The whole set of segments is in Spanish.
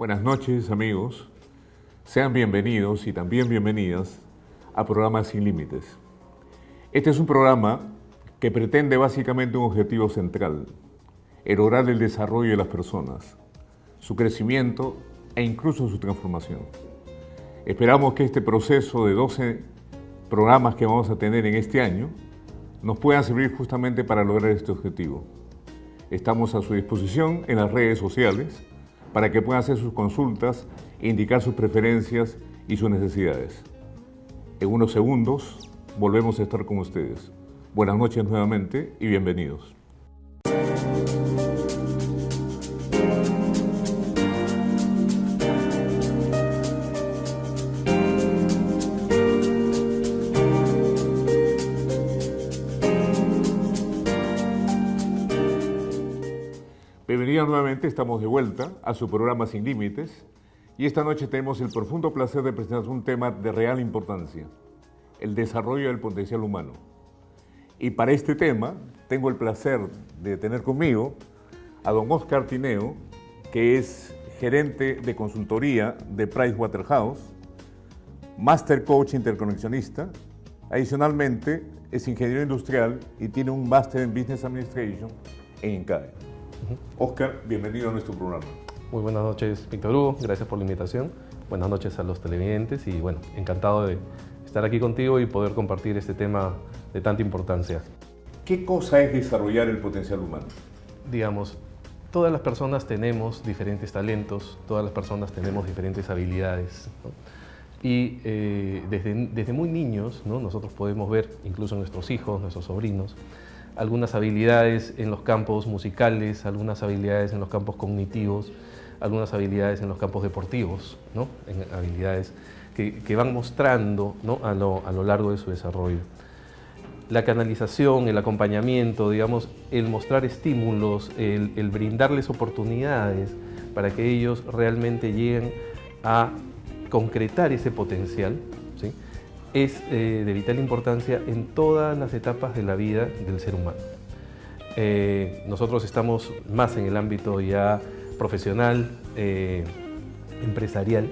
Buenas noches, amigos. Sean bienvenidos y también bienvenidas a Programa Sin Límites. Este es un programa que pretende básicamente un objetivo central: lograr el desarrollo de las personas, su crecimiento e incluso su transformación. Esperamos que este proceso de 12 programas que vamos a tener en este año nos puedan servir justamente para lograr este objetivo. Estamos a su disposición en las redes sociales para que puedan hacer sus consultas e indicar sus preferencias y sus necesidades. En unos segundos volvemos a estar con ustedes. Buenas noches nuevamente y bienvenidos. Bienvenidos nuevamente, estamos de vuelta a su programa Sin Límites y esta noche tenemos el profundo placer de presentar un tema de real importancia: el desarrollo del potencial humano. Y para este tema tengo el placer de tener conmigo a don Óscar Tineo, que es gerente de consultoría de Pricewaterhouse, Master Coach Interconexionista. Adicionalmente es ingeniero industrial y tiene un Máster en Business Administration en INCAE. Óscar, bienvenido a nuestro programa. Muy buenas noches, Víctor Hugo, gracias por la invitación. Buenas noches a los televidentes y bueno, encantado de estar aquí contigo y poder compartir este tema de tanta importancia. ¿Qué cosa es desarrollar el potencial humano? Digamos, todas las personas tenemos diferentes talentos, todas las personas tenemos diferentes habilidades, ¿no? Y desde muy niños, ¿no? Nosotros podemos ver, incluso nuestros hijos, nuestros sobrinos, algunas habilidades en los campos musicales, algunas habilidades en los campos cognitivos, algunas habilidades en los campos deportivos, ¿no? Habilidades que van mostrando, ¿no? a lo largo de su desarrollo. La canalización, el acompañamiento, digamos, el mostrar estímulos, el brindarles oportunidades para que ellos realmente lleguen a concretar ese potencial, ¿sí? Es de vital importancia en todas las etapas de la vida del ser humano. Nosotros estamos más en el ámbito ya profesional, empresarial,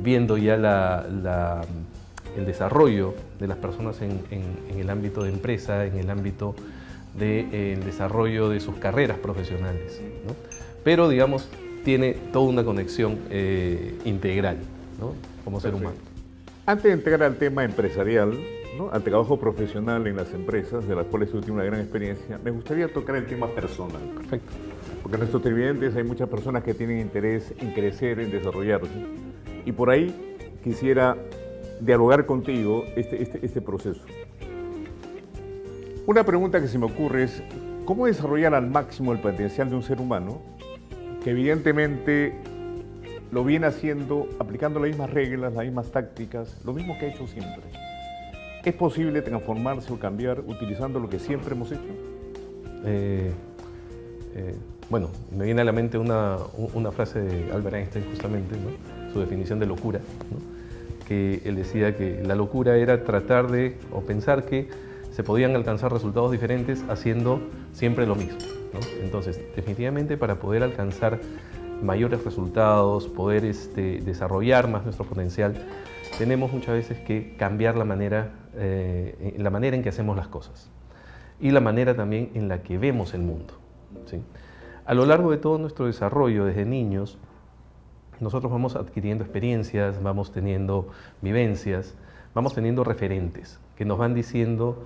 viendo ya el desarrollo de las personas en el ámbito de empresa, en el ámbito del desarrollo de sus carreras profesionales, ¿no? Pero, digamos, tiene toda una conexión integral, ¿no? Como ser humano. Antes de entrar al tema empresarial, ¿no? Al trabajo profesional en las empresas, de las cuales usted tiene una gran experiencia, me gustaría tocar el tema personal. Perfecto. Porque en nuestros televidentes hay muchas personas que tienen interés en crecer, en desarrollarse. Y por ahí quisiera dialogar contigo este proceso. Una pregunta que se me ocurre es: ¿cómo desarrollar al máximo el potencial de un ser humano que evidentemente lo viene haciendo, aplicando las mismas reglas, las mismas tácticas, lo mismo que ha hecho siempre? ¿Es posible transformarse o cambiar utilizando lo que siempre hemos hecho? Bueno, me viene a la mente una frase de Albert Einstein, justamente, ¿no? Su definición de locura, ¿no? Que él decía que la locura era tratar de, o pensar que se podían alcanzar resultados diferentes haciendo siempre lo mismo, ¿no? Entonces, definitivamente, para poder alcanzar mayores resultados, poder desarrollar más nuestro potencial, tenemos muchas veces que cambiar la manera en que hacemos las cosas y la manera también en la que vemos el mundo, ¿sí? A lo largo de todo nuestro desarrollo, desde niños, nosotros vamos adquiriendo experiencias, vamos teniendo vivencias, vamos teniendo referentes que nos van diciendo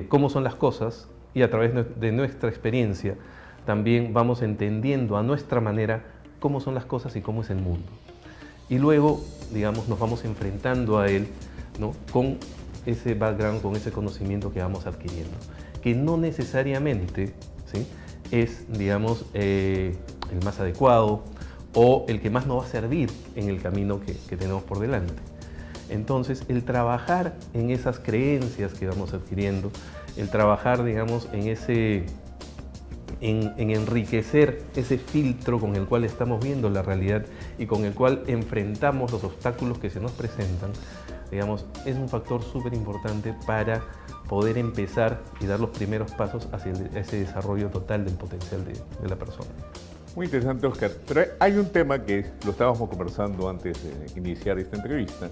cómo son las cosas, y a través de nuestra experiencia también vamos entendiendo a nuestra manera cómo son las cosas y cómo es el mundo. Y luego, digamos, nos vamos enfrentando a él, ¿no? Con ese background, con ese conocimiento que vamos adquiriendo, que no necesariamente, ¿sí? Es, digamos, el más adecuado o el que más nos va a servir en el camino que tenemos por delante. Entonces, el trabajar en esas creencias que vamos adquiriendo, el trabajar, digamos, en enriquecer ese filtro con el cual estamos viendo la realidad y con el cual enfrentamos los obstáculos que se nos presentan, digamos, es un factor súper importante para poder empezar y dar los primeros pasos hacia ese desarrollo total del potencial de la persona. Muy interesante, Oscar. Pero hay un tema que lo estábamos conversando antes de iniciar esta entrevista,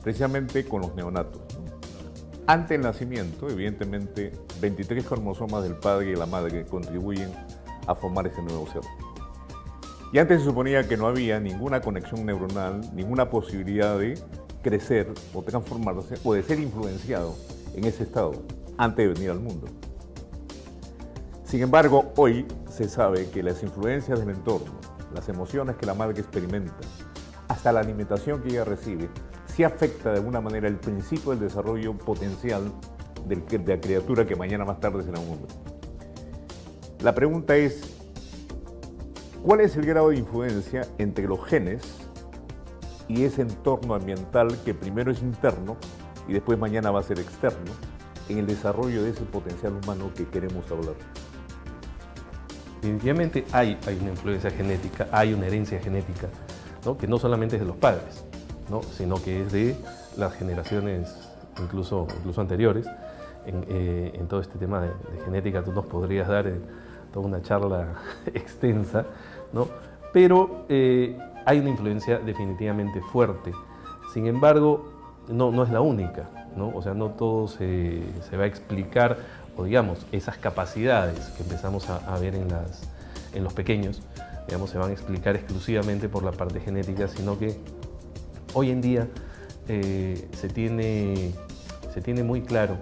precisamente con los neonatos, ¿no? Antes del nacimiento, evidentemente, 23 cromosomas del padre y de la madre contribuyen a formar ese nuevo ser. Y antes se suponía que no había ninguna conexión neuronal, ninguna posibilidad de crecer o transformarse o de ser influenciado en ese estado antes de venir al mundo. Sin embargo, hoy se sabe que las influencias del entorno, las emociones que la madre experimenta, hasta la alimentación que ella recibe, sí afecta de alguna manera el principio del desarrollo potencial de la criatura que mañana más tarde será un hombre. La pregunta es, ¿cuál es el grado de influencia entre los genes y ese entorno ambiental que primero es interno y después mañana va a ser externo en el desarrollo de ese potencial humano que queremos hablar? Definitivamente hay una influencia genética, hay una herencia genética, ¿no? Que no solamente es de los padres, ¿no? Sino que es de las generaciones incluso anteriores. En todo este tema de genética tú nos podrías dar toda una charla extensa, ¿no? Pero hay una influencia definitivamente fuerte. Sin embargo, no es la única, ¿no? O sea, no todo se va a explicar, o digamos, esas capacidades que empezamos a ver en los pequeños, digamos, se van a explicar exclusivamente por la parte genética, sino que hoy en día se tiene muy claro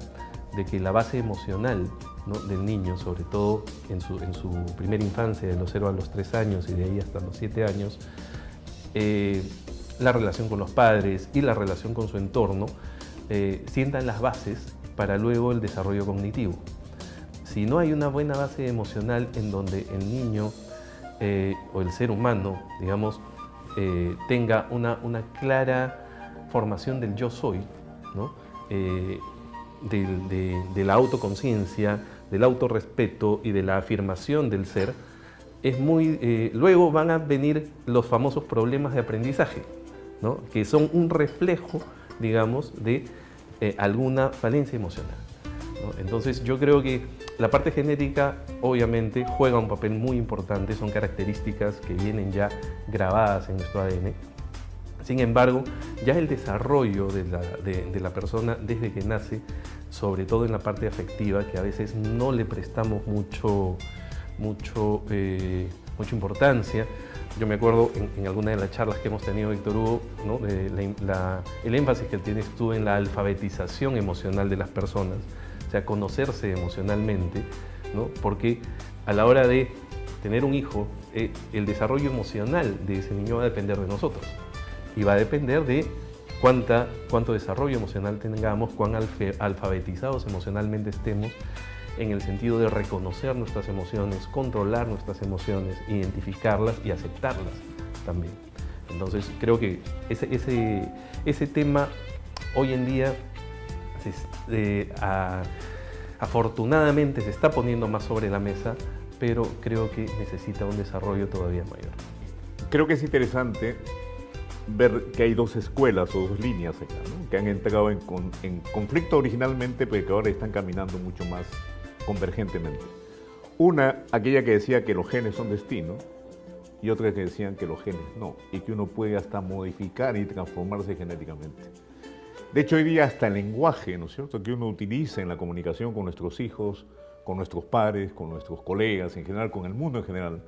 de que la base emocional, ¿no?, del niño, sobre todo en su primera infancia, de los 0 a los 3 años y de ahí hasta los 7 años, la relación con los padres y la relación con su entorno sientan las bases para luego el desarrollo cognitivo. Si no hay una buena base emocional en donde el niño o el ser humano, digamos, tenga una clara formación del yo soy, ¿no? De la autoconciencia, del autorrespeto y de la afirmación del ser, luego van a venir los famosos problemas de aprendizaje, ¿no?, que son un reflejo, digamos, de alguna falencia emocional, ¿no? Entonces yo creo que la parte genética obviamente juega un papel muy importante, son características que vienen ya grabadas en nuestro ADN. Sin embargo, ya el desarrollo de la persona desde que nace, sobre todo en la parte afectiva, que a veces no le prestamos mucha importancia. Yo me acuerdo en alguna de las charlas que hemos tenido, Víctor Hugo, ¿no?, el énfasis que tienes tú en la alfabetización emocional de las personas, o sea, conocerse emocionalmente, ¿no?, porque a la hora de tener un hijo, el desarrollo emocional de ese niño va a depender de nosotros y va a depender de cuánto desarrollo emocional tengamos, cuán alfabetizados emocionalmente estemos, en el sentido de reconocer nuestras emociones, controlar nuestras emociones, identificarlas y aceptarlas también. Entonces creo que ese tema hoy en día afortunadamente se está poniendo más sobre la mesa, pero creo que necesita un desarrollo todavía mayor. Creo que es interesante ver que hay dos escuelas o dos líneas acá, ¿no?, que han entrado en conflicto originalmente, pero que ahora están caminando mucho más convergentemente. Una, aquella que decía que los genes son destino, y otra que decían que los genes no, y que uno puede hasta modificar y transformarse genéticamente. De hecho, hoy día hasta el lenguaje, ¿no es cierto?, que uno utiliza en la comunicación con nuestros hijos, con nuestros padres, con nuestros colegas, en general, con el mundo en general,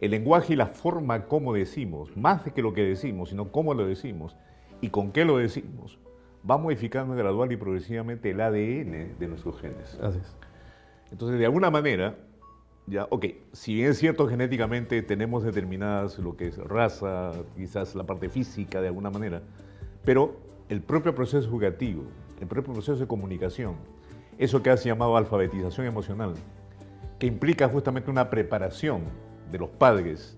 el lenguaje y la forma como decimos, más de que lo que decimos, sino cómo lo decimos y con qué lo decimos, va modificando gradual y progresivamente el ADN de nuestros genes. Así es. Entonces, de alguna manera, si bien es cierto genéticamente tenemos determinadas lo que es raza, quizás la parte física de alguna manera, pero el propio proceso educativo, el propio proceso de comunicación, eso que has llamado alfabetización emocional, que implica justamente una preparación de los padres,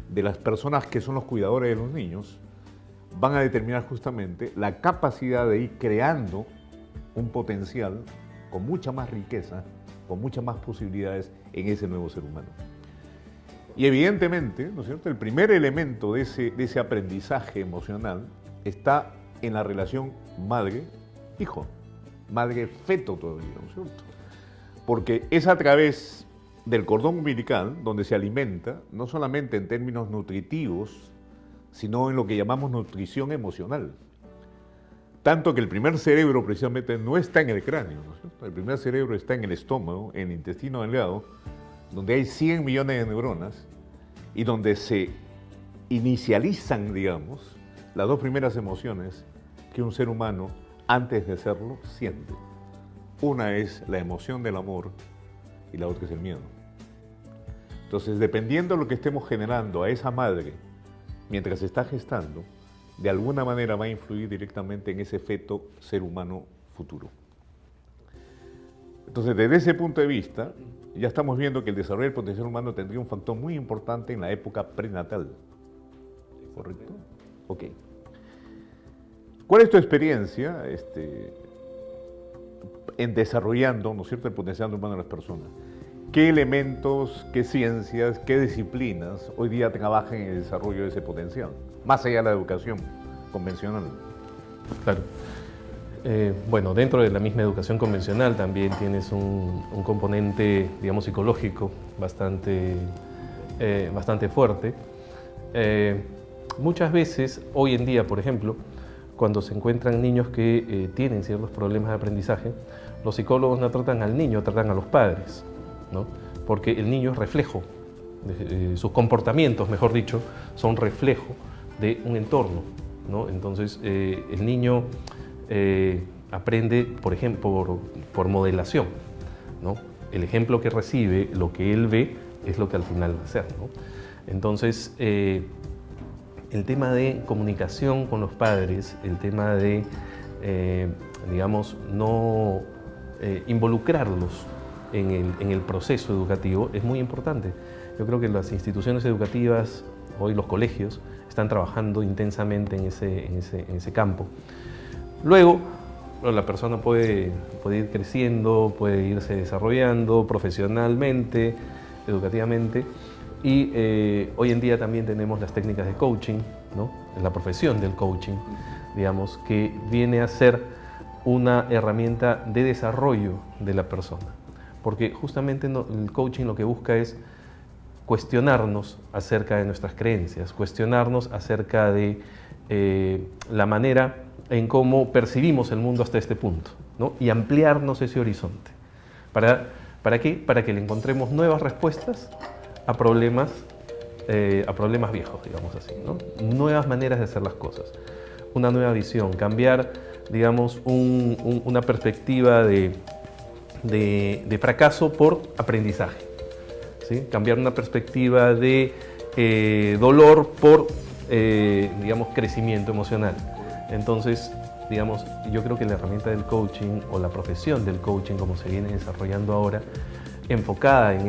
de las personas que son los cuidadores de los niños, van a determinar justamente la capacidad de ir creando un potencial con mucha más riqueza, con muchas más posibilidades en ese nuevo ser humano. Y evidentemente, ¿no es cierto?, el primer elemento de ese aprendizaje emocional está en la relación madre-hijo, madre-feto todavía, ¿no es cierto? Porque es a través del cordón umbilical, donde se alimenta, no solamente en términos nutritivos, sino en lo que llamamos nutrición emocional. Tanto que el primer cerebro precisamente no está en el cráneo, ¿no es cierto? El primer cerebro está en el estómago, en el intestino delgado, donde hay 100 millones de neuronas y donde se inicializan, digamos, las dos primeras emociones que un ser humano, antes de serlo, siente. Una es la emoción del amor y la otra es el miedo. Entonces, dependiendo de lo que estemos generando a esa madre mientras se está gestando, de alguna manera va a influir directamente en ese feto ser humano futuro. Entonces, desde ese punto de vista, ya estamos viendo que el desarrollo del potencial humano tendría un factor muy importante en la época prenatal. ¿Correcto? Ok. ¿Cuál es tu experiencia en desarrollando, ¿no es cierto?, el potencial humano de las personas? ¿Qué elementos, qué ciencias, qué disciplinas hoy día trabajan en el desarrollo de ese potencial? Más allá de la educación convencional. Claro. Bueno, dentro de la misma educación convencional también tienes un componente, digamos, psicológico bastante fuerte. Muchas veces, hoy en día, por ejemplo, cuando se encuentran niños que tienen ciertos problemas de aprendizaje, los psicólogos no tratan al niño, tratan a los padres, ¿no? Porque el niño es reflejo, sus comportamientos, mejor dicho, son reflejo de un entorno, ¿no? Entonces, el niño aprende, por ejemplo, por modelación, ¿no? El ejemplo que recibe, lo que él ve, es lo que al final va a hacer, ¿no? Entonces, el tema de comunicación con los padres, el tema de, digamos, no involucrarlos en el proceso educativo es muy importante. Yo creo que las instituciones educativas, hoy los colegios, están trabajando intensamente en ese campo. Luego, la persona puede ir creciendo, puede irse desarrollando profesionalmente, educativamente, y hoy en día también tenemos las técnicas de coaching, ¿no? La profesión del coaching, digamos, que viene a ser una herramienta de desarrollo de la persona. Porque justamente el coaching lo que busca es cuestionarnos acerca de nuestras creencias, cuestionarnos acerca de la manera en cómo percibimos el mundo hasta este punto, ¿no? Y ampliarnos ese horizonte. ¿Para qué? Para que le encontremos nuevas respuestas a problemas viejos, digamos así, ¿no? Nuevas maneras de hacer las cosas, una nueva visión, cambiar, digamos, una perspectiva de fracaso por aprendizaje, ¿sí? Cambiar una perspectiva de dolor por, digamos, crecimiento emocional. Entonces, digamos, yo creo que la herramienta del coaching o la profesión del coaching, como se viene desarrollando ahora, enfocada en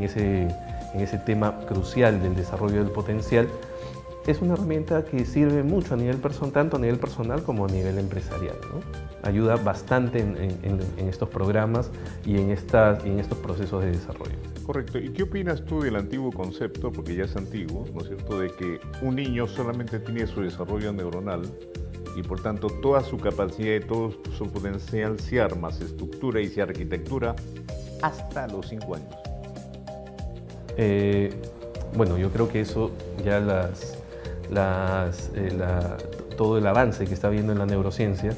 ese tema crucial del desarrollo del potencial, es una herramienta que sirve mucho a nivel personal, tanto a nivel personal como a nivel empresarial, ¿no? Ayuda bastante en estos programas y en estos procesos de desarrollo. Correcto. ¿Y qué opinas tú del antiguo concepto, porque ya es antiguo, ¿no es cierto?, de que un niño solamente tiene su desarrollo neuronal y por tanto toda su capacidad y todo su potencial se arma, se estructura y se arquitectura hasta los 5 años? Bueno, yo creo que eso ya todo el avance que está habiendo en la neurociencia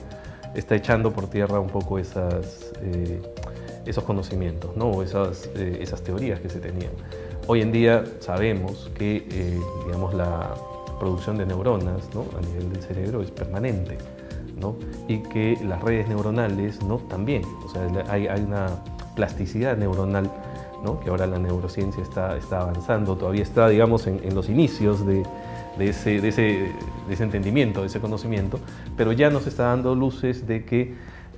está echando por tierra un poco esos conocimientos, ¿no? O esas teorías que se tenían. Hoy en día sabemos que digamos, la producción de neuronas, ¿no?, a nivel del cerebro es permanente, ¿no? Y que las redes neuronales, ¿no?, también. O sea, hay una plasticidad neuronal, ¿no?, que ahora la neurociencia está avanzando, todavía está, digamos, en los inicios de ese entendimiento, de ese conocimiento, pero ya nos está dando luces de que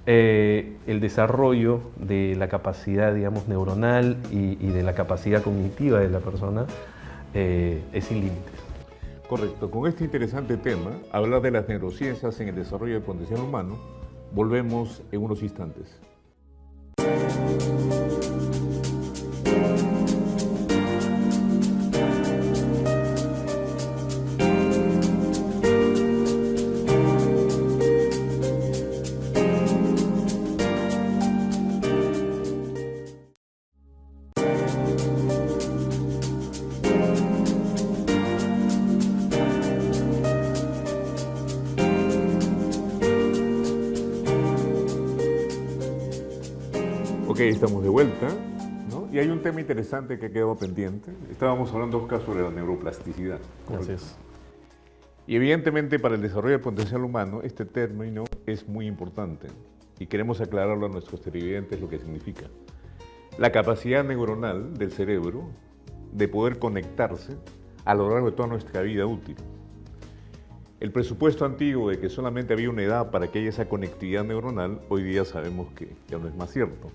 el desarrollo de la capacidad, digamos, neuronal y de la capacidad cognitiva de la persona es sin límites. Correcto. Con este interesante tema, hablar de las neurociencias en el desarrollo del potencial humano, volvemos en unos instantes. Ok, estamos de vuelta, ¿no? Y hay un tema interesante que ha quedado pendiente. Estábamos hablando, Oscar, sobre la neuroplasticidad. Así es. Y evidentemente para el desarrollo del potencial humano este término es muy importante y queremos aclararlo a nuestros televidentes lo que significa. La capacidad neuronal del cerebro de poder conectarse a lo largo de toda nuestra vida útil. El presupuesto antiguo de que solamente había una edad para que haya esa conectividad neuronal, hoy día sabemos que ya no es más cierto.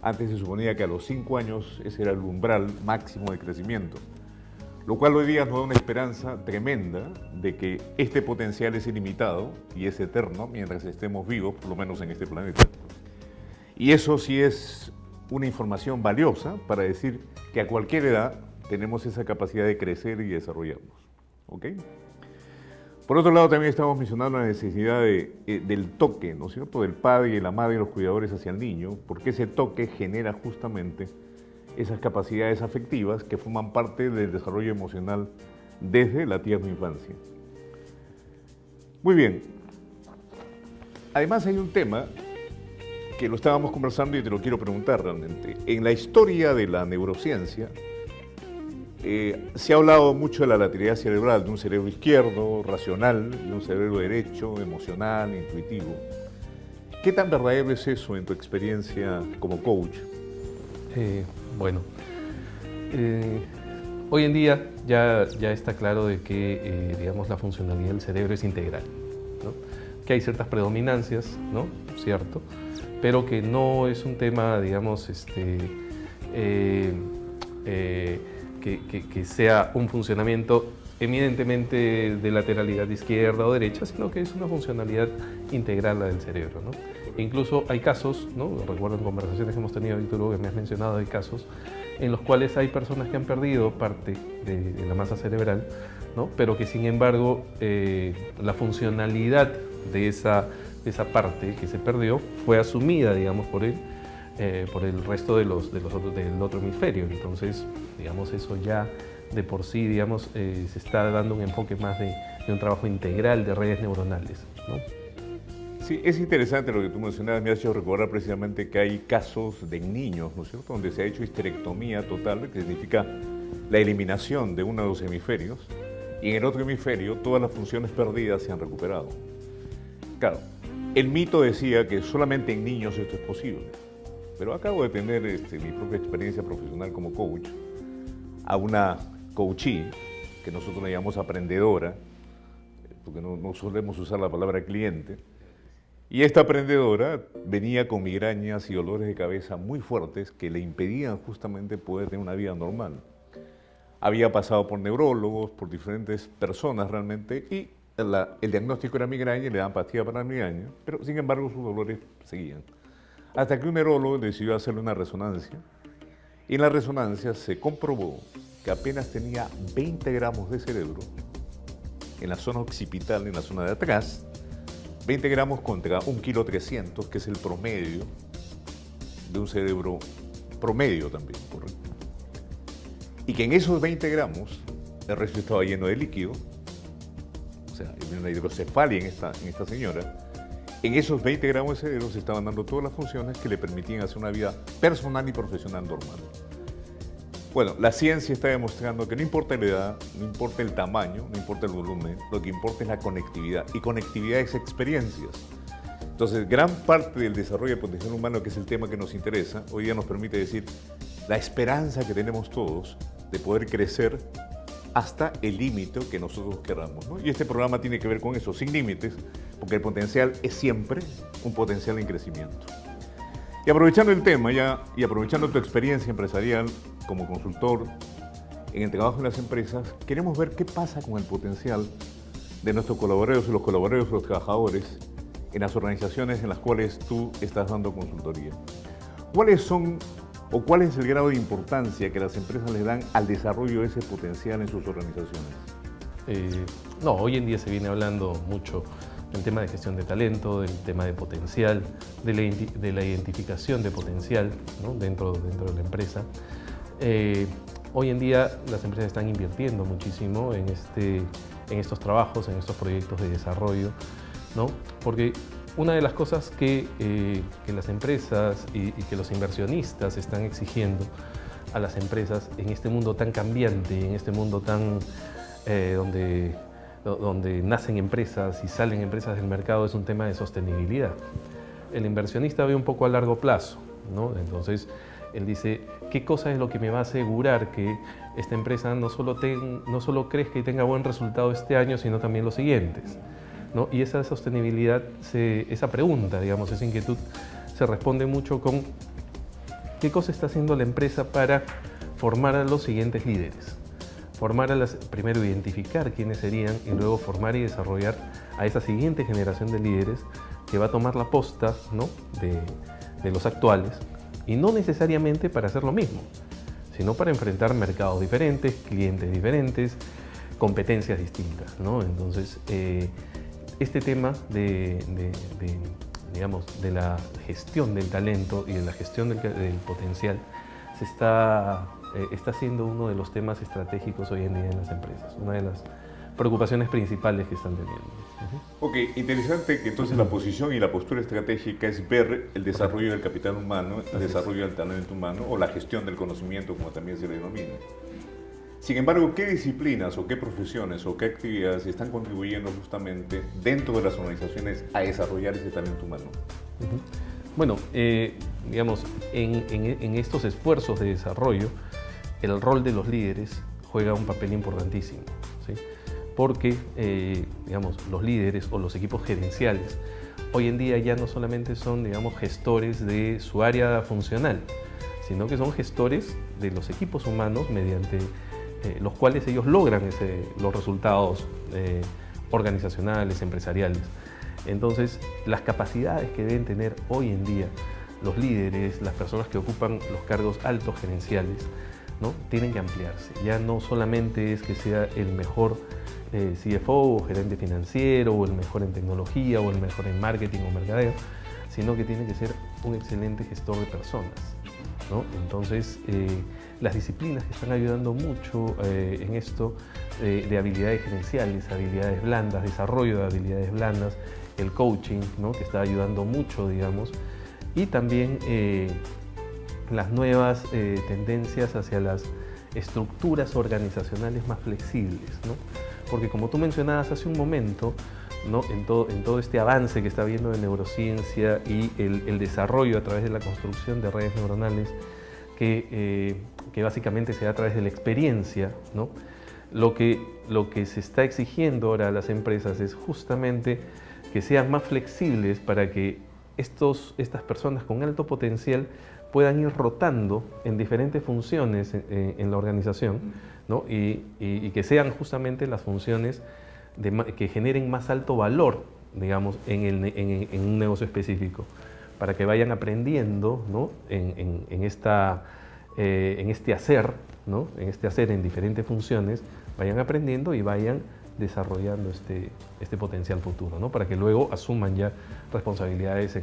Antes se suponía que a los 5 años ese era el umbral máximo de crecimiento, lo cual hoy día nos da una esperanza tremenda de que este potencial es ilimitado y es eterno mientras estemos vivos, por lo menos en este planeta. Y eso sí es una información valiosa para decir que a cualquier edad tenemos esa capacidad de crecer y desarrollarnos. ¿Ok? Por otro lado, también estamos mencionando la necesidad del toque, ¿no es cierto?, del padre y la madre y los cuidadores hacia el niño, porque ese toque genera justamente esas capacidades afectivas que forman parte del desarrollo emocional desde la tierna infancia. Muy bien. Además hay un tema que lo estábamos conversando y te lo quiero preguntar realmente. En la historia de la neurociencia se ha hablado mucho de la lateralidad cerebral, de un cerebro izquierdo, racional, y un cerebro derecho, emocional, intuitivo. ¿Qué tan verdadero es eso en tu experiencia como coach? Bueno, hoy en día ya está claro de que digamos, la funcionalidad del cerebro es integral, ¿no? Que hay ciertas predominancias, ¿no? Cierto, pero que no es un tema, digamos, que sea un funcionamiento eminentemente de lateralidad izquierda o derecha, sino que es una funcionalidad integral la del cerebro, ¿no? E incluso hay casos, ¿no? Recuerdo en conversaciones que hemos tenido, Víctor, que me has mencionado, hay casos en los cuales hay personas que han perdido parte de la masa cerebral, ¿no? Pero que sin embargo la funcionalidad de esa parte que se perdió fue asumida, digamos, por el resto del otro hemisferio. Entonces, digamos, eso ya de por sí, digamos, se está dando un enfoque más de un trabajo integral de redes neuronales, ¿no? Sí, es interesante lo que tú mencionabas, me has hecho recordar precisamente que hay casos de niños, ¿no es cierto?, donde se ha hecho histerectomía total, que significa la eliminación de uno de los hemisferios, y en el otro hemisferio todas las funciones perdidas se han recuperado. Claro, el mito decía que solamente en niños esto es posible, pero acabo de tener mi propia experiencia profesional como coach, a una coachee, que nosotros le llamamos aprendedora, porque no solemos usar la palabra cliente, y esta aprendedora venía con migrañas y dolores de cabeza muy fuertes que le impedían justamente poder tener una vida normal. Había pasado por neurólogos, por diferentes personas realmente, y el diagnóstico era migraña y le daban pastillas para la migraña, pero sin embargo sus dolores seguían. Hasta que un neurólogo decidió hacerle una resonancia, y en la resonancia se comprobó que apenas tenía 20 gramos de cerebro en la zona occipital, en la zona de atrás, 20 gramos contra 1,3 kg, que es el promedio de un cerebro promedio también, ¿correcto? Y que en esos 20 gramos el resto estaba lleno de líquido, o sea, había una hidrocefalia en esta señora. En esos 20 gramos de cerebro se estaban dando todas las funciones que le permitían hacer una vida personal y profesional normal. Bueno, la ciencia está demostrando que no importa la edad, no importa el tamaño, no importa el volumen, lo que importa es la conectividad, y conectividad es experiencias. Entonces, gran parte del desarrollo del potencial humano, que es el tema que nos interesa, hoy día nos permite decir la esperanza que tenemos todos de poder crecer hasta el límite que nosotros queramos, ¿no? Y este programa tiene que ver con eso, sin límites, porque el potencial es siempre un potencial en crecimiento. Y aprovechando el tema ya, y aprovechando tu experiencia empresarial como consultor en el trabajo en las empresas, queremos ver qué pasa con el potencial de nuestros colaboradores y los colaboradores o los trabajadores en las organizaciones en las cuales tú estás dando consultoría. ¿Cuáles son o cuál es el grado de importancia que las empresas le dan al desarrollo de ese potencial en sus organizaciones? No, hoy en día se viene hablando mucho del tema de gestión de talento, del tema de potencial, de la identificación de potencial, ¿no? dentro de la empresa. Hoy en día las empresas están invirtiendo muchísimo en estos trabajos, en estos proyectos de desarrollo, ¿no? Porque una de las cosas que las empresas y que los inversionistas están exigiendo a las empresas en este mundo tan cambiante, en este mundo tan donde nacen empresas y salen empresas del mercado, es un tema de sostenibilidad. El inversionista ve un poco a largo plazo, ¿no? Entonces, él dice, ¿qué cosa es lo que me va a asegurar que esta empresa no solo crezca y tenga buen resultado este año, sino también los siguientes, ¿no? Y esa sostenibilidad, esa pregunta, digamos, esa inquietud, se responde mucho con qué cosa está haciendo la empresa para formar a los siguientes líderes. Primero identificar quiénes serían y luego formar y desarrollar a esa siguiente generación de líderes que va a tomar la posta, ¿no?, de los actuales, y no necesariamente para hacer lo mismo, sino para enfrentar mercados diferentes, clientes diferentes, competencias distintas, ¿no? Entonces, este tema digamos, de la gestión del talento y de la gestión del potencial está siendo uno de los temas estratégicos hoy en día en las empresas, una de las preocupaciones principales que están teniendo. Ok, interesante que entonces la posición y la postura estratégica es ver el desarrollo del capital humano, el desarrollo del talento humano o la gestión del conocimiento, como también se le denomina. Sin embargo, ¿qué disciplinas o qué profesiones o qué actividades están contribuyendo justamente dentro de las organizaciones a desarrollar ese talento humano? Bueno, digamos, en estos esfuerzos de desarrollo, el rol de los líderes juega un papel importantísimo, ¿sí? Porque, digamos, los líderes o los equipos gerenciales hoy en día ya no solamente son, digamos, gestores de su área funcional, sino que son gestores de los equipos humanos mediante los cuales ellos logran los resultados organizacionales, empresariales. Entonces, las capacidades que deben tener hoy en día los líderes, las personas que ocupan los cargos altos gerenciales, ¿no?, tienen que ampliarse. Ya no solamente es que sea el mejor CFO o gerente financiero, o el mejor en tecnología, o el mejor en marketing o mercadeo, sino que tiene que ser un excelente gestor de personas, ¿no? Entonces, las disciplinas que están ayudando mucho en esto de habilidades gerenciales, habilidades blandas, desarrollo de habilidades blandas, el coaching, ¿no?, que está ayudando mucho, digamos, y también las nuevas tendencias hacia las estructuras organizacionales más flexibles, ¿no? Porque como tú mencionabas hace un momento, ¿no?, en todo este avance que está habiendo de neurociencia y el desarrollo a través de la construcción de redes neuronales, que básicamente se da a través de la experiencia, ¿no?, lo que se está exigiendo ahora a las empresas es justamente que sean más flexibles para que estas personas con alto potencial puedan ir rotando en diferentes funciones en la organización, ¿no?, y que sean justamente las funciones que generen más alto valor, digamos, en un negocio específico, para que vayan aprendiendo, ¿no?, en este hacer, ¿no?, en este hacer en diferentes funciones, vayan aprendiendo y vayan desarrollando este potencial futuro, ¿no?, para que luego asuman ya responsabilidades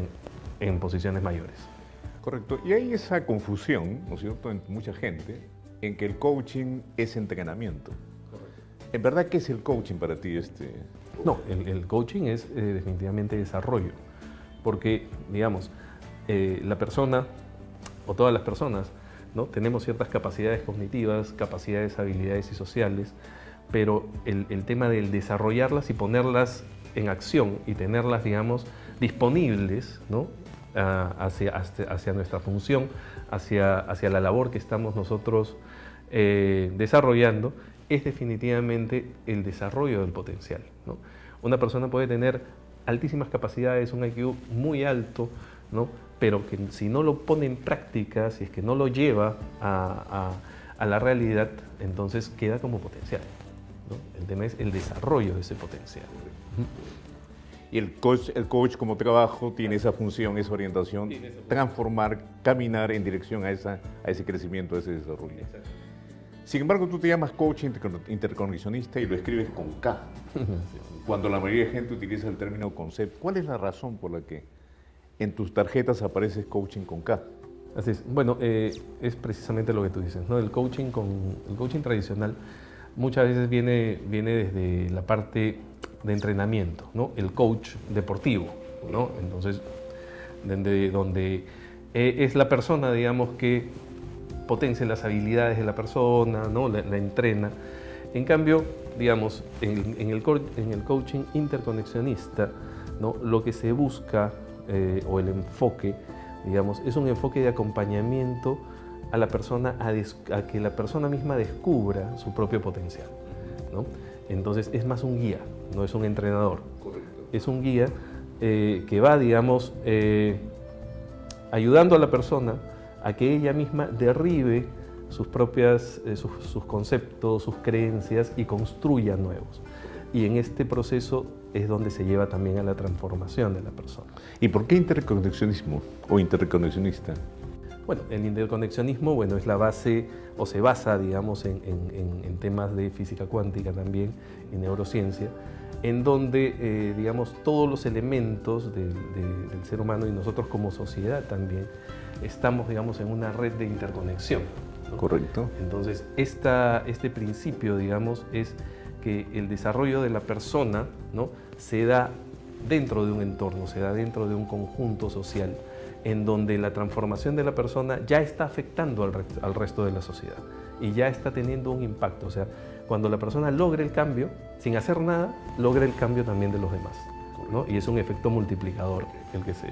en posiciones mayores. Correcto. Y hay esa confusión, ¿no es cierto?, en mucha gente, en que el coaching es entrenamiento. Correcto. ¿En verdad qué es el coaching para ti? No, el coaching es definitivamente desarrollo, porque, digamos, la persona o todas las personas, ¿no?, tenemos ciertas capacidades cognitivas, capacidades, habilidades y sociales, pero el tema del desarrollarlas y ponerlas en acción y tenerlas, digamos, disponibles, ¿no?, hacia nuestra función, hacia la labor que estamos nosotros desarrollando, es definitivamente el desarrollo del potencial, ¿no? Una persona puede tener altísimas capacidades, un IQ muy alto, ¿no?, pero que si no lo pone en práctica, si es que no lo lleva a la realidad, entonces queda como potencial, ¿no? El tema es el desarrollo de ese potencial. Y el coach como trabajo tiene esa función, esa orientación, transformar, caminar en dirección a ese crecimiento, a ese desarrollo. Exacto. Sin embargo, tú te llamas coach interconexionista y lo escribes con K, cuando la mayoría de gente utiliza el término concepto. ¿Cuál es la razón por la que en tus tarjetas aparece coaching con K? Así es. Bueno, es precisamente lo que tú dices, ¿no? El coaching tradicional muchas veces viene desde la parte de entrenamiento, ¿no?, el coach deportivo, ¿no? Entonces, donde es la persona, digamos, que potencia las habilidades de la persona, ¿no? La entrena. En cambio, digamos, en el coaching interconexionista, ¿no? Lo que se busca, o el enfoque, digamos, es un enfoque de acompañamiento a la persona a que la persona misma descubra su propio potencial, ¿no? Entonces es más un guía, no es un entrenador. Correcto. Es un guía que va, digamos, ayudando a la persona a que ella misma derribe sus propias, sus conceptos, sus creencias y construya nuevos. Y en este proceso es donde se lleva también a la transformación de la persona. ¿Y por qué interconexionismo o interconexionista? Bueno, el interconexionismo, bueno, es la base, o se basa, digamos, en temas de física cuántica también, en neurociencia, en donde, digamos, todos los elementos del ser humano y nosotros como sociedad también estamos, digamos, en una red de interconexión, ¿no? Correcto. Entonces, este principio, digamos, es que el desarrollo de la persona, ¿no? Se da dentro de un entorno, se da dentro de un conjunto social, en donde la transformación de la persona ya está afectando al resto de la sociedad y ya está teniendo un impacto. O sea, cuando la persona logra el cambio, sin hacer nada, logra el cambio también de los demás, ¿no? Y es un efecto multiplicador el que se...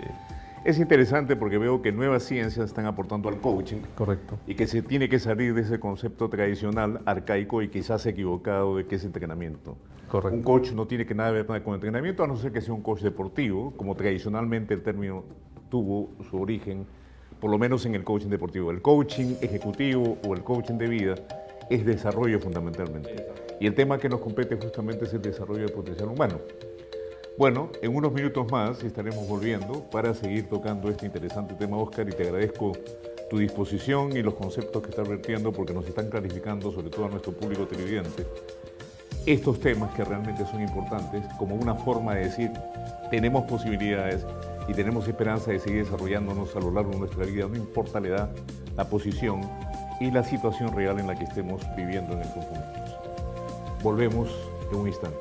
Es interesante porque veo que nuevas ciencias están aportando al coaching. Correcto. Y que se tiene que salir de ese concepto tradicional, arcaico y quizás equivocado de que es entrenamiento. Correcto. Un coach no tiene que nada que ver con entrenamiento, a no ser que sea un coach deportivo, como tradicionalmente el término tuvo su origen, por lo menos en el coaching deportivo. El coaching ejecutivo o el coaching de vida es desarrollo fundamentalmente. Y el tema que nos compete justamente es el desarrollo del potencial humano. Bueno, en unos minutos más estaremos volviendo para seguir tocando este interesante tema, Oscar, y te agradezco tu disposición y los conceptos que estás vertiendo porque nos están clarificando, sobre todo a nuestro público televidente, estos temas que realmente son importantes como una forma de decir, tenemos posibilidades y tenemos esperanza de seguir desarrollándonos a lo largo de nuestra vida, no importa la edad, la posición y la situación real en la que estemos viviendo en estos momentos. Volvemos en un instante.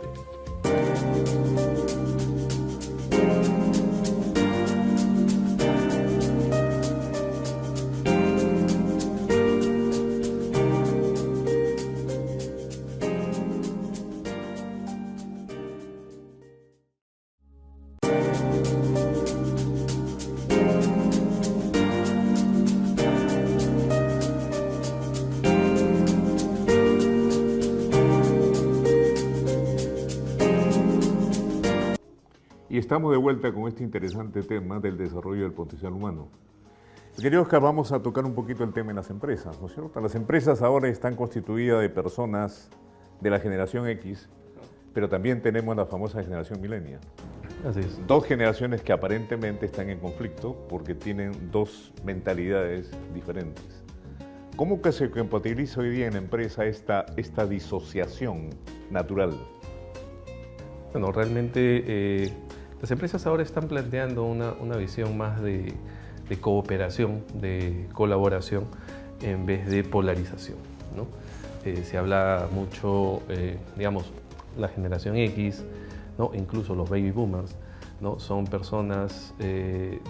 Y estamos de vuelta con este interesante tema del desarrollo del potencial humano. Querido Oscar, vamos a tocar un poquito el tema en las empresas, ¿no es cierto? Las empresas ahora están constituidas de personas de la generación X, pero también tenemos la famosa generación millennial. Así es. Dos generaciones que aparentemente están en conflicto porque tienen dos mentalidades diferentes. ¿Cómo que se compatibiliza hoy día en la empresa esta disociación natural? Bueno, realmente las empresas ahora están planteando una visión más de cooperación, de colaboración, en vez de polarización, ¿no? Se habla mucho, digamos, la generación X, ¿no? Incluso los baby boomers, ¿no? Son personas,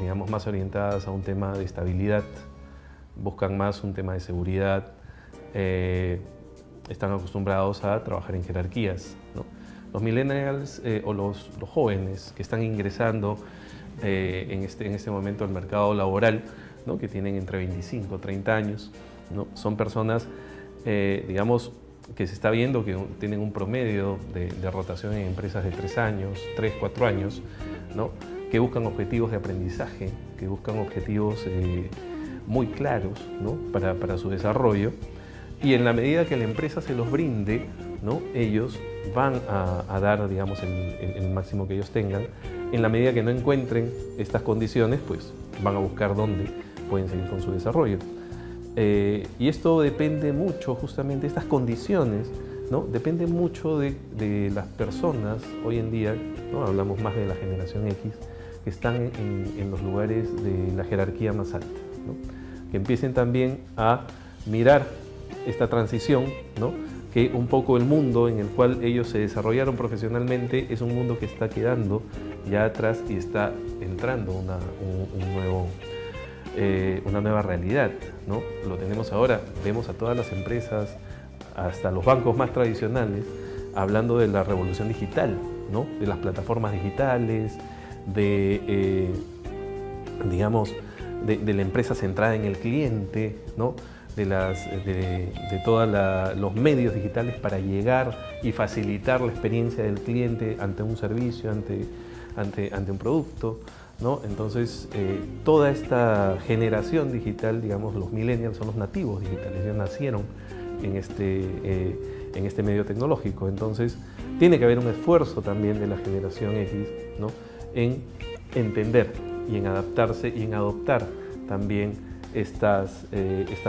digamos, más orientadas a un tema de estabilidad, buscan más un tema de seguridad, están acostumbrados a trabajar en jerarquías, ¿no? Los millennials o los jóvenes que están ingresando en este momento al mercado laboral, ¿no? Que tienen entre 25 y 30 años, ¿no? Son personas, digamos, que se está viendo que tienen un promedio de rotación en empresas de 3 años, 3, 4 años, ¿no? Que buscan objetivos de aprendizaje, que buscan objetivos muy claros, ¿no? para su desarrollo, y en la medida que la empresa se los brinde, ¿no? Ellos van a dar, digamos, el máximo que ellos tengan. En la medida que no encuentren estas condiciones, pues van a buscar dónde pueden seguir con su desarrollo. Y esto depende mucho, justamente, estas condiciones, ¿no? Depende mucho de las personas hoy en día, ¿no? Hablamos más de la generación X, que están en los lugares de la jerarquía más alta, ¿no? Que empiecen también a mirar esta transición, ¿no? que un poco el mundo en el cual ellos se desarrollaron profesionalmente es un mundo que está quedando ya atrás y está entrando una nueva realidad, ¿no? Lo tenemos ahora, vemos a todas las empresas, hasta los bancos más tradicionales, hablando de la revolución digital, ¿no? De las plataformas digitales, de la empresa centrada en el cliente, ¿no? de todos los medios digitales para llegar y facilitar la experiencia del cliente ante un servicio, ante un producto, ¿no? Entonces, toda esta generación digital, digamos, los millennials son los nativos digitales, ellos nacieron en este medio tecnológico. Entonces, tiene que haber un esfuerzo también de la generación X, ¿no? En entender y en adaptarse y en adoptar también estas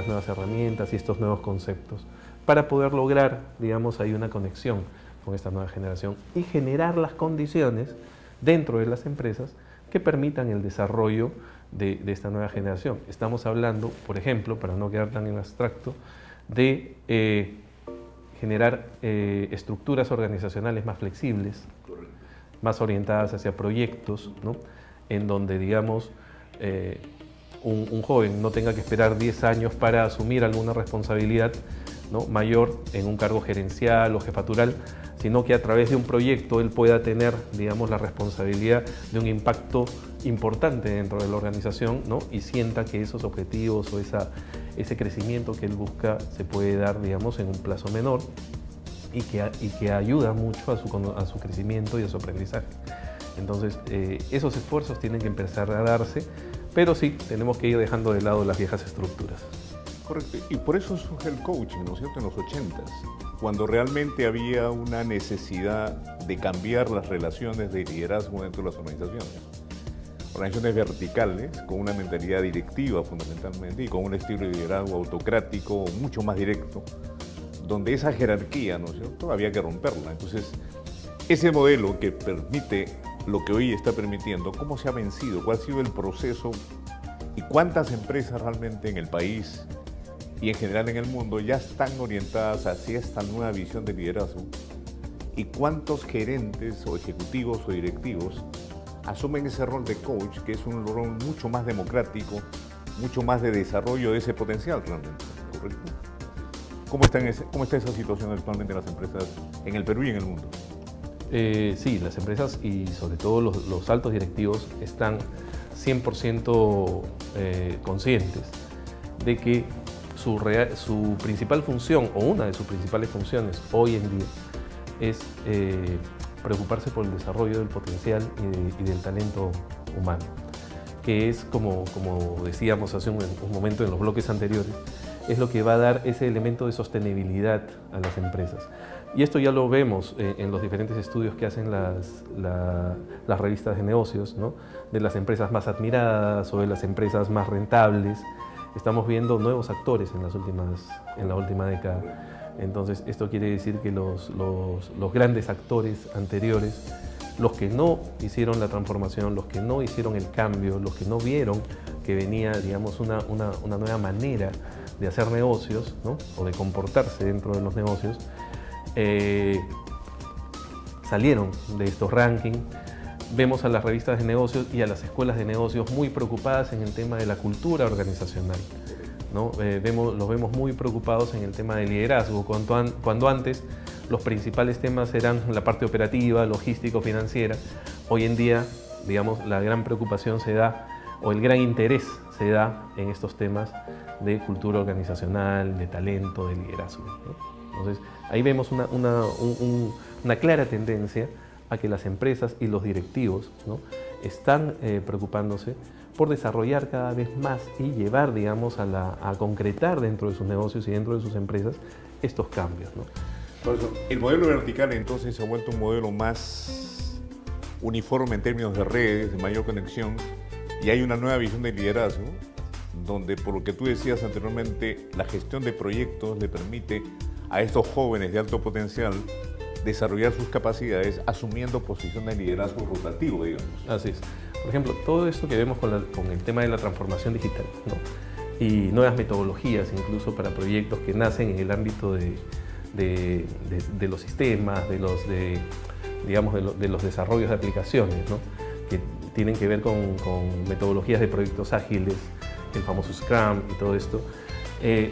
nuevas herramientas y estos nuevos conceptos para poder lograr, digamos, ahí una conexión con esta nueva generación y generar las condiciones dentro de las empresas que permitan el desarrollo de esta nueva generación. Estamos hablando, por ejemplo, para no quedar tan en abstracto, de generar estructuras organizacionales más flexibles, más orientadas hacia proyectos, ¿no? En donde, digamos, un joven no tenga que esperar 10 años para asumir alguna responsabilidad, ¿no? Mayor en un cargo gerencial o jefatural, sino que a través de un proyecto él pueda tener, digamos, la responsabilidad de un impacto importante dentro de la organización, ¿no? Y sienta que esos objetivos o ese crecimiento que él busca se puede dar, digamos, en un plazo menor y que ayuda mucho a su crecimiento y a su aprendizaje. Entonces, esos esfuerzos tienen que empezar a darse, pero sí, tenemos que ir dejando de lado las viejas estructuras. Correcto, y por eso surge el coaching, ¿no es cierto?, en los 80s, cuando realmente había una necesidad de cambiar las relaciones de liderazgo dentro de las organizaciones. Organizaciones verticales, con una mentalidad directiva fundamentalmente, y con un estilo de liderazgo autocrático, mucho más directo, donde esa jerarquía, ¿no es cierto?, había que romperla. Entonces, ese modelo que permite lo que hoy está permitiendo, ¿cómo se ha vencido? ¿Cuál ha sido el proceso? ¿Y cuántas empresas realmente en el país y en general en el mundo ya están orientadas hacia esta nueva visión de liderazgo? ¿Y cuántos gerentes o ejecutivos o directivos asumen ese rol de coach, que es un rol mucho más democrático, mucho más de desarrollo de ese potencial realmente? ¿Correcto? ¿Cómo está esa situación actualmente en las empresas en el Perú y en el mundo? Sí, las empresas y sobre todo los altos directivos están 100% conscientes de que su principal función o una de sus principales funciones hoy en día es preocuparse por el desarrollo del potencial y del talento humano, que es, como decíamos hace un momento en los bloques anteriores, es lo que va a dar ese elemento de sostenibilidad a las empresas. Y esto ya lo vemos en los diferentes estudios que hacen las revistas de negocios, ¿no? De las empresas más admiradas o de las empresas más rentables. Estamos viendo nuevos actores en la última década. Entonces, esto quiere decir que los grandes actores anteriores, los que no hicieron la transformación, los que no hicieron el cambio, los que no vieron que venía, digamos, una nueva manera de hacer negocios, ¿no? O de comportarse dentro de los negocios, salieron de estos rankings. Vemos a las revistas de negocios y a las escuelas de negocios muy preocupadas en el tema de la cultura organizacional, ¿no? Los vemos muy preocupados en el tema del liderazgo, cuando antes los principales temas eran la parte operativa, logístico, financiera. Hoy en día, digamos, la gran preocupación se da, o el gran interés se da en estos temas de cultura organizacional, de talento, de liderazgo, ¿no? Entonces, ahí vemos una clara tendencia a que las empresas y los directivos, ¿no? Están preocupándose por desarrollar cada vez más y llevar, digamos, a concretar dentro de sus negocios y dentro de sus empresas estos cambios, ¿no? Por eso, el modelo vertical entonces se ha vuelto un modelo más uniforme en términos de redes, de mayor conexión, y hay una nueva visión de liderazgo, donde, por lo que tú decías anteriormente, la gestión de proyectos le permite a estos jóvenes de alto potencial desarrollar sus capacidades asumiendo posición de liderazgo rotativo, digamos. Así es. Por ejemplo, todo esto que vemos con el tema de la transformación digital, ¿no? Y nuevas metodologías incluso para proyectos que nacen en el ámbito de de los sistemas, de los desarrollos de aplicaciones, ¿no? Que tienen que ver con metodologías de proyectos ágiles, el famoso Scrum y todo esto.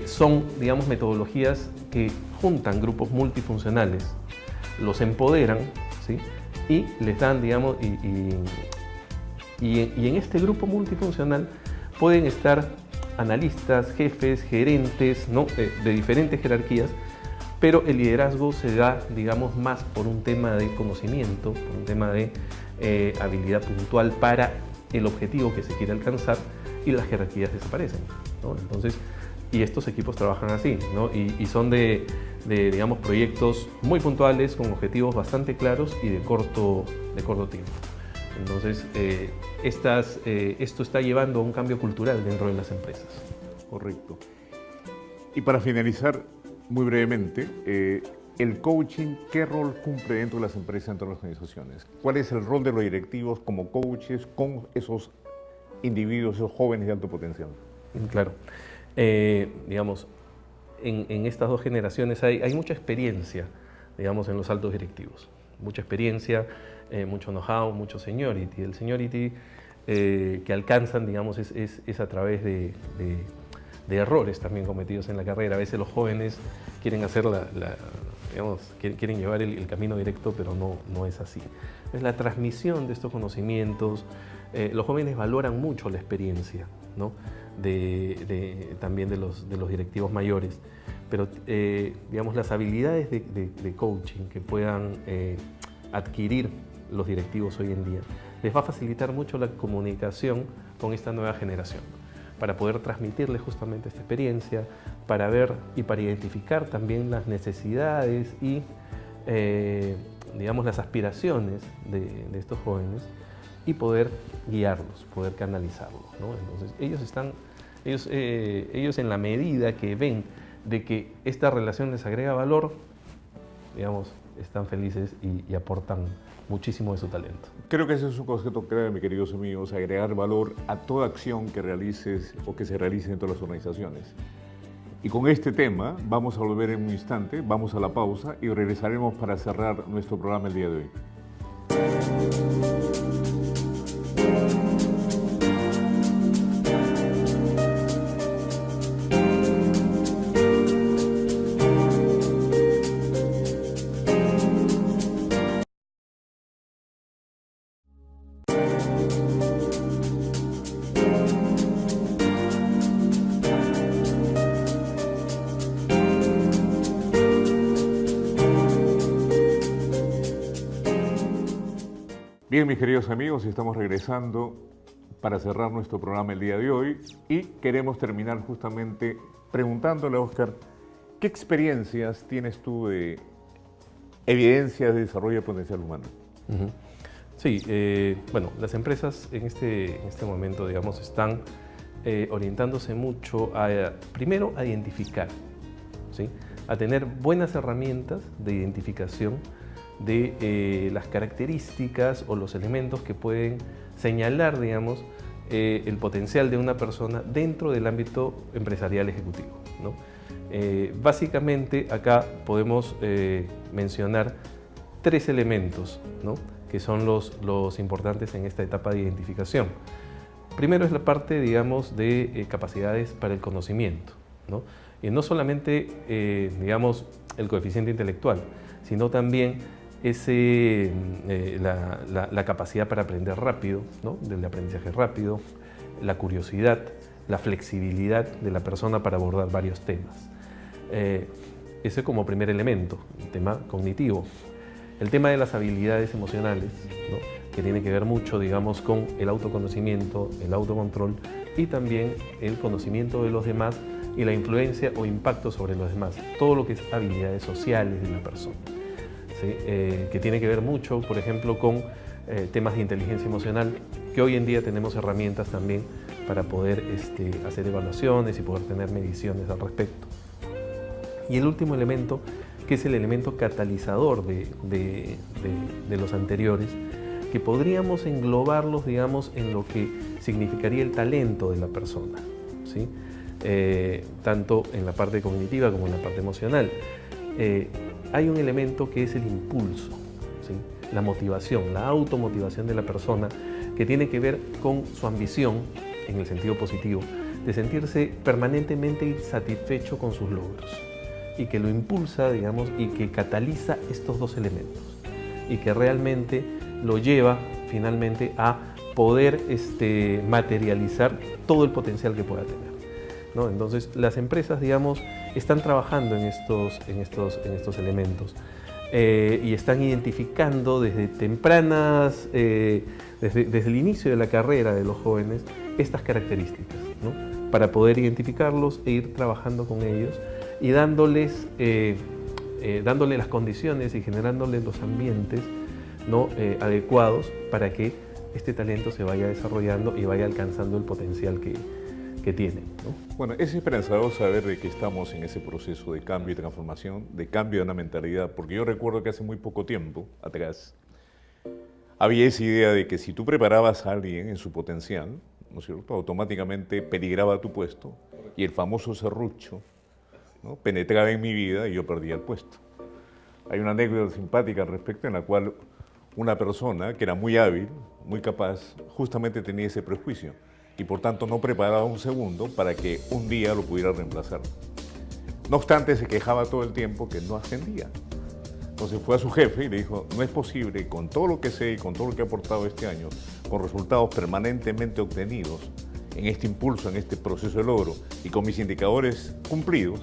Son, digamos, metodologías que juntan grupos multifuncionales, los empoderan, ¿sí? Y les dan, digamos, y en este grupo multifuncional pueden estar analistas, jefes, gerentes, ¿no? De diferentes jerarquías, pero el liderazgo se da, digamos, más por un tema de conocimiento, por un tema de habilidad puntual para el objetivo que se quiere alcanzar, y las jerarquías desaparecen, ¿no? Entonces, y estos equipos trabajan así, ¿no? Y son de, digamos, proyectos muy puntuales, con objetivos bastante claros y de corto tiempo. Entonces, esto está llevando a un cambio cultural dentro de las empresas. Correcto. Y para finalizar, muy brevemente, el coaching, ¿qué rol cumple dentro de las empresas, dentro de las organizaciones? ¿Cuál es el rol de los directivos como coaches con esos individuos, esos jóvenes de alto potencial? Claro. Digamos, en estas dos generaciones hay mucha experiencia, digamos, en los altos directivos. Mucha experiencia, mucho know-how, mucho seniority. El seniority que alcanzan, digamos, es a través de errores también cometidos en la carrera. A veces los jóvenes quieren hacer digamos, quieren llevar el camino directo, pero no es así. Es la transmisión de estos conocimientos. Los jóvenes valoran mucho la experiencia, ¿no? También de los directivos mayores, pero digamos, las habilidades de coaching que puedan adquirir los directivos hoy en día les va a facilitar mucho la comunicación con esta nueva generación, para poder transmitirles justamente esta experiencia, para ver y para identificar también las necesidades y digamos, las aspiraciones de estos jóvenes, y poder guiarlos, poder canalizarlos, ¿no? Entonces, ellos en la medida que ven de que esta relación les agrega valor, digamos, están felices y aportan muchísimo de su talento. Creo que ese es un concepto clave, mis queridos amigos, agregar valor a toda acción que realices o que se realice dentro de las organizaciones. Y con este tema vamos a volver en un instante, vamos a la pausa y regresaremos para cerrar nuestro programa el día de hoy. Bien, mis queridos amigos, estamos regresando para cerrar nuestro programa el día de hoy y queremos terminar justamente preguntándole a Óscar, ¿qué experiencias tienes tú de evidencias de desarrollo de potencial humano? Sí, bueno, las empresas en este momento, digamos, están orientándose mucho primero a identificar, ¿sí? A tener buenas herramientas de identificación de las características o los elementos que pueden señalar, digamos, el potencial de una persona dentro del ámbito empresarial ejecutivo, ¿no? Básicamente acá podemos mencionar tres elementos, ¿no? Que son los importantes en esta etapa de identificación. Primero es la parte, digamos, de capacidades para el conocimiento, ¿no? Y no solamente, digamos, el coeficiente intelectual, sino también la capacidad para aprender rápido, ¿no? Del aprendizaje rápido, la curiosidad, la flexibilidad de la persona para abordar varios temas. Ese como primer elemento, el tema cognitivo. El tema de las habilidades emocionales, ¿no? Que tiene que ver mucho, digamos, con el autoconocimiento, el autocontrol y también el conocimiento de los demás y la influencia o impacto sobre los demás. Todo lo que es habilidades sociales de la persona. ¿Sí? Que tiene que ver mucho, por ejemplo, con temas de inteligencia emocional, que hoy en día tenemos herramientas también para poder hacer evaluaciones y poder tener mediciones al respecto. Y el último elemento, que es el elemento catalizador de los anteriores, que podríamos englobarlos, digamos, en lo que significaría el talento de la persona, ¿sí? Tanto en la parte cognitiva como en la parte emocional. hay un elemento que es el impulso, ¿sí? La motivación, la automotivación de la persona, que tiene que ver con su ambición, en el sentido positivo, de sentirse permanentemente insatisfecho con sus logros, y que lo impulsa, digamos, y que cataliza estos dos elementos, y que realmente lo lleva finalmente a poder materializar todo el potencial que pueda tener, ¿no? Entonces, las empresas, digamos, están trabajando en estos elementos y están identificando desde tempranas, desde el inicio de la carrera de los jóvenes, estas características, ¿no? Para poder identificarlos e ir trabajando con ellos y dándoles las condiciones y generándoles los ambientes, ¿no? Adecuados para que este talento se vaya desarrollando y vaya alcanzando el potencial que tiene, ¿no? Bueno, es esperanzador saber de que estamos en ese proceso de cambio y transformación, de cambio de una mentalidad, porque yo recuerdo que hace muy poco tiempo atrás había esa idea de que si tú preparabas a alguien en su potencial, ¿no es cierto?, automáticamente peligraba tu puesto y el famoso serrucho, ¿no?, penetraba en mi vida y yo perdía el puesto. Hay una anécdota simpática al respecto en la cual una persona que era muy hábil, muy capaz, justamente tenía ese prejuicio y por tanto no preparaba un segundo para que un día lo pudiera reemplazar. No obstante, se quejaba todo el tiempo que no ascendía. Entonces fue a su jefe y le dijo, no es posible, con todo lo que sé y con todo lo que he aportado este año, con resultados permanentemente obtenidos en este impulso, en este proceso de logro y con mis indicadores cumplidos,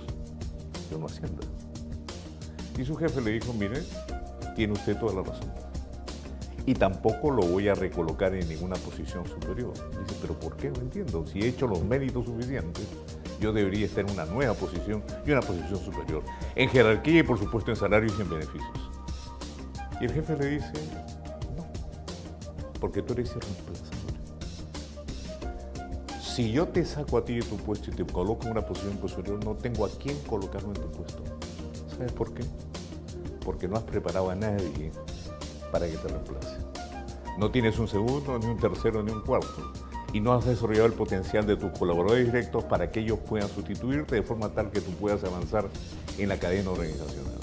yo no ascienda. Y su jefe le dijo, mire, tiene usted toda la razón. Y tampoco lo voy a recolocar en ninguna posición superior. Dice, pero ¿por qué? No entiendo. Si he hecho los méritos suficientes, yo debería estar en una nueva posición y una posición superior. En jerarquía y, por supuesto, en salarios y en beneficios. Y el jefe le dice, no, porque tú eres irreemplazable. Si yo te saco a ti de tu puesto y te coloco en una posición superior, no tengo a quién colocarlo en tu puesto. ¿Sabes por qué? Porque no has preparado a nadie para que te reemplace. No tienes un segundo, ni un tercero, ni un cuarto. Y no has desarrollado el potencial de tus colaboradores directos para que ellos puedan sustituirte de forma tal que tú puedas avanzar en la cadena organizacional.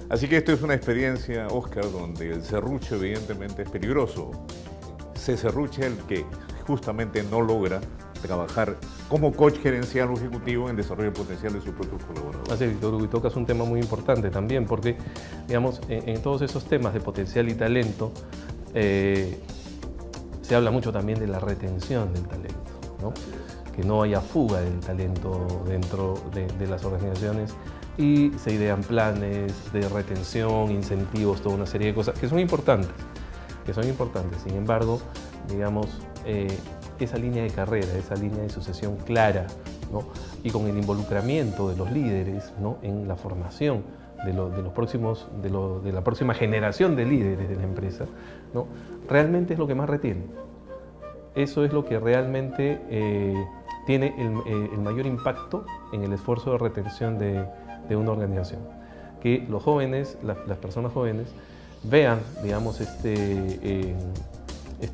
Así que esto es una experiencia, Oscar, donde el serrucho evidentemente es peligroso. Se serrucha el que justamente no logra trabajar como coach gerencial o ejecutivo en desarrollo potencial de sus propios colaboradores. Así, Víctor, y tocas un tema muy importante también, porque, digamos, en todos esos temas de potencial y talento, se habla mucho también de la retención del talento, ¿no? Que no haya fuga del talento dentro de las organizaciones y se idean planes de retención, incentivos, toda una serie de cosas que son importantes, Sin embargo, digamos, esa línea de carrera, esa línea de sucesión clara, ¿no? Y con el involucramiento de los líderes, ¿no? En la formación de la próxima generación de líderes de la empresa, ¿no? Realmente es lo que más retiene. Eso es lo que realmente tiene el mayor impacto en el esfuerzo de retención de una organización. Que los jóvenes, las personas jóvenes, vean, digamos, este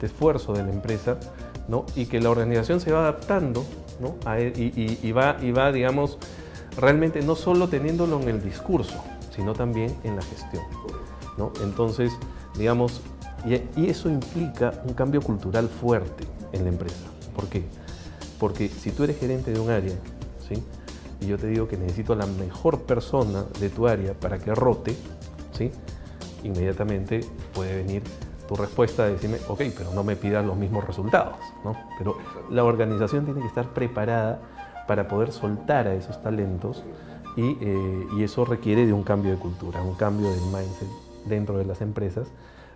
esfuerzo de la empresa, ¿no? Y que la organización se va adaptando, ¿no? y va, digamos, realmente no solo teniéndolo en el discurso, sino también en la gestión, ¿no? Entonces, digamos, y eso implica un cambio cultural fuerte en la empresa. ¿Por qué? Porque si tú eres gerente de un área, ¿sí? Y yo te digo que necesito a la mejor persona de tu área para que rote, ¿sí? Inmediatamente puede venir tu respuesta de decirme, ok, pero no me pidas los mismos resultados, ¿no? Pero la organización tiene que estar preparada para poder soltar a esos talentos y eso requiere de un cambio de cultura, un cambio del mindset dentro de las empresas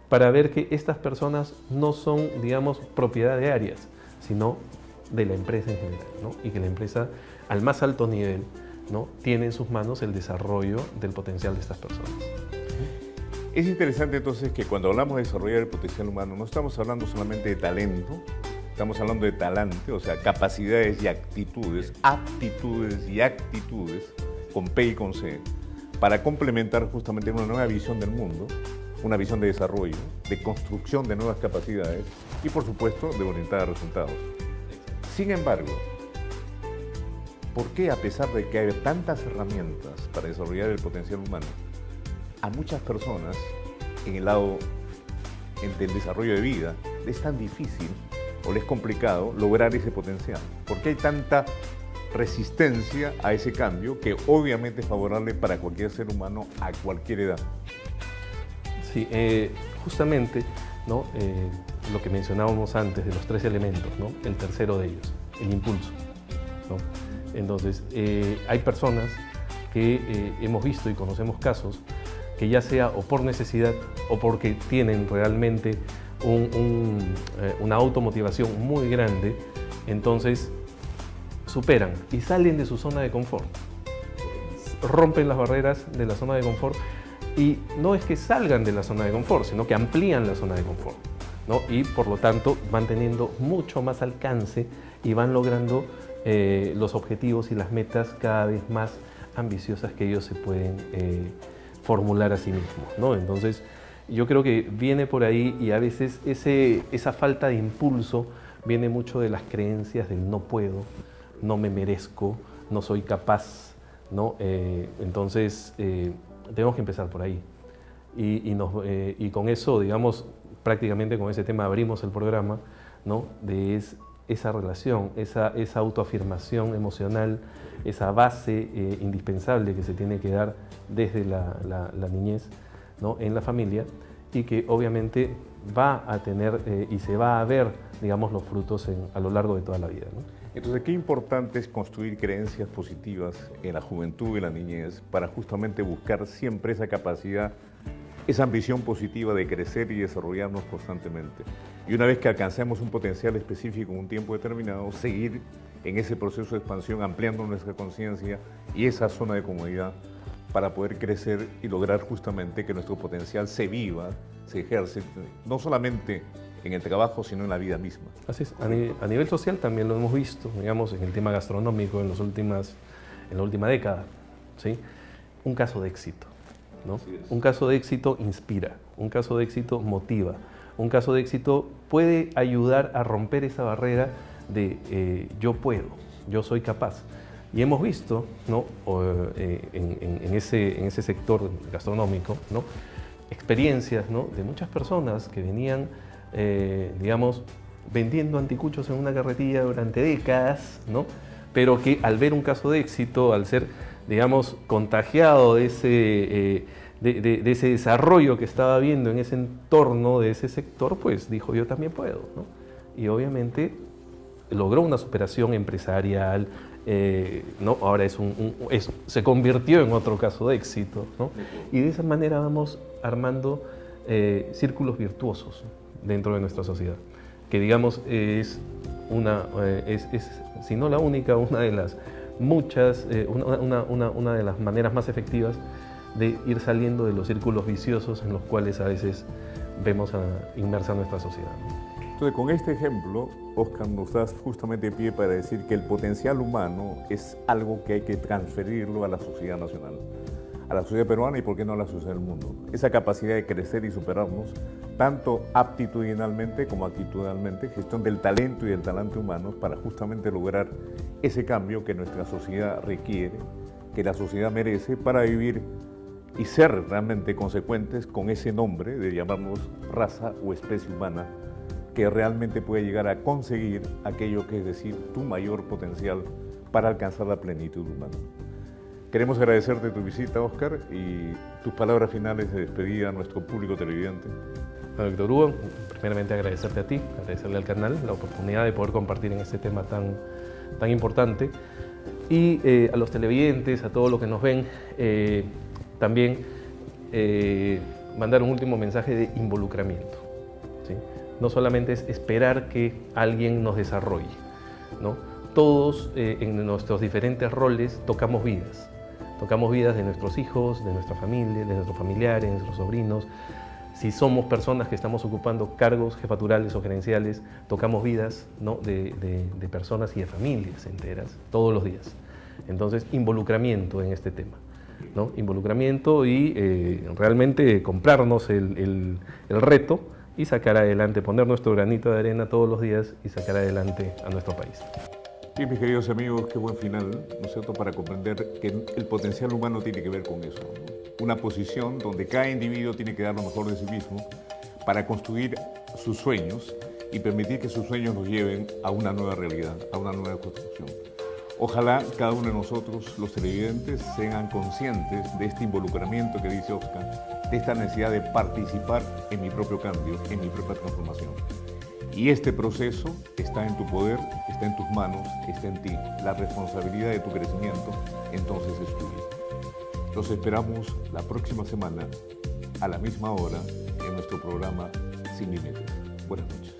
para ver que estas personas no son, digamos, propiedad de áreas, sino de la empresa en general, ¿no? Y que la empresa, al más alto nivel, ¿no? Tiene en sus manos el desarrollo del potencial de estas personas. Es interesante entonces que cuando hablamos de desarrollar el potencial humano, no estamos hablando solamente de talento, estamos hablando de talante, o sea, capacidades y actitudes, aptitudes y actitudes, con P y con C, para complementar justamente una nueva visión del mundo, una visión de desarrollo, de construcción de nuevas capacidades y, por supuesto, de orientar a resultados. Sin embargo, ¿por qué, a pesar de que hay tantas herramientas para desarrollar el potencial humano, a muchas personas en el lado del desarrollo de vida es tan difícil o les es complicado lograr ese potencial? ¿Por qué hay tanta resistencia a ese cambio que obviamente es favorable para cualquier ser humano a cualquier edad? Sí, justamente, ¿no? Lo que mencionábamos antes de los 3 elementos, ¿no? El tercero de ellos, el impulso, ¿no? Entonces, hay personas que hemos visto y conocemos casos que ya sea o por necesidad o porque tienen realmente una automotivación muy grande, entonces superan y salen de su zona de confort, rompen las barreras de la zona de confort, y no es que salgan de la zona de confort, sino que amplían la zona de confort, ¿no? Y por lo tanto van teniendo mucho más alcance y van logrando los objetivos y las metas cada vez más ambiciosas que ellos se pueden formular a sí mismos, ¿no? Entonces yo creo que viene por ahí, y a veces esa falta de impulso viene mucho de las creencias del no puedo, no me merezco, no soy capaz, ¿no? Entonces tenemos que empezar por ahí. Y con eso, digamos, prácticamente con ese tema abrimos el programa, ¿no? De esa relación, esa autoafirmación emocional, esa base indispensable que se tiene que dar desde la niñez, ¿no? En la familia, y que obviamente va a tener y se va a ver, digamos, los frutos a lo largo de toda la vida, ¿no? Entonces, qué importante es construir creencias positivas en la juventud y la niñez para justamente buscar siempre esa capacidad, esa ambición positiva de crecer y desarrollarnos constantemente. Y una vez que alcancemos un potencial específico en un tiempo determinado, seguir en ese proceso de expansión, ampliando nuestra conciencia y esa zona de comodidad para poder crecer y lograr justamente que nuestro potencial se viva, se ejerce, no solamente en el trabajo, sino en la vida misma. Así es. A nivel social también lo hemos visto, digamos, en el tema gastronómico en la última década, ¿sí? Un caso de éxito, ¿no? Un caso de éxito inspira, un caso de éxito motiva, un caso de éxito puede ayudar a romper esa barrera de yo puedo, yo soy capaz. Y hemos visto, ¿no? en ese sector gastronómico, ¿no? Experiencias, ¿no? De muchas personas que venían, digamos, vendiendo anticuchos en una carretilla durante décadas, ¿no? Pero que al ver un caso de éxito, al ser, digamos, contagiado de ese desarrollo que estaba viendo en ese entorno de ese sector, pues dijo, yo también puedo, ¿no? Y obviamente logró una superación empresarial, ¿no? Ahora se convirtió en otro caso de éxito, ¿no? Y de esa manera vamos armando círculos virtuosos dentro de nuestra sociedad, que digamos es si no la única, una de las muchas, una de las maneras más efectivas de ir saliendo de los círculos viciosos en los cuales a veces vemos inmersa nuestra sociedad, ¿no? Entonces, con este ejemplo, Oscar, nos das justamente pie para decir que el potencial humano es algo que hay que transferirlo a la sociedad nacional, a la sociedad peruana y, por qué no, a la sociedad del mundo. Esa capacidad de crecer y superarnos, tanto aptitudinalmente como actitudinalmente, gestión del talento y del talante humanos para justamente lograr ese cambio que nuestra sociedad requiere, que la sociedad merece para vivir y ser realmente consecuentes con ese nombre de llamarnos raza o especie humana, que realmente puede llegar a conseguir aquello que es decir, tu mayor potencial para alcanzar la plenitud humana. Queremos agradecerte tu visita, Oscar, y tus palabras finales de despedida a nuestro público televidente. Bueno, Víctor Hugo, primeramente agradecerte a ti, agradecerle al canal la oportunidad de poder compartir en este tema tan importante, y a los televidentes, a todos los que nos ven, también mandar un último mensaje de involucramiento, ¿sí? No solamente es esperar que alguien nos desarrolle, ¿no? Todos en nuestros diferentes roles tocamos vidas de nuestros hijos, de nuestra familia, de nuestros familiares, de nuestros sobrinos. Si somos personas que estamos ocupando cargos jefaturales o gerenciales, tocamos vidas, ¿no? de personas y de familias enteras todos los días. Entonces, involucramiento en este tema, ¿no? Involucramiento y realmente comprarnos el reto y sacar adelante, poner nuestro granito de arena todos los días y sacar adelante a nuestro país. Sí, mis queridos amigos, qué buen final, ¿no es cierto?, para comprender que el potencial humano tiene que ver con eso, ¿no? Una posición donde cada individuo tiene que dar lo mejor de sí mismo para construir sus sueños y permitir que sus sueños nos lleven a una nueva realidad, a una nueva construcción. Ojalá cada uno de nosotros, los televidentes, sean conscientes de este involucramiento que dice Oscar, de esta necesidad de participar en mi propio cambio, en mi propia transformación. Y este proceso está en tu poder, está en tus manos, está en ti. La responsabilidad de tu crecimiento, entonces es tuya. Los esperamos la próxima semana, a la misma hora, en nuestro programa Sin Límites. Buenas noches.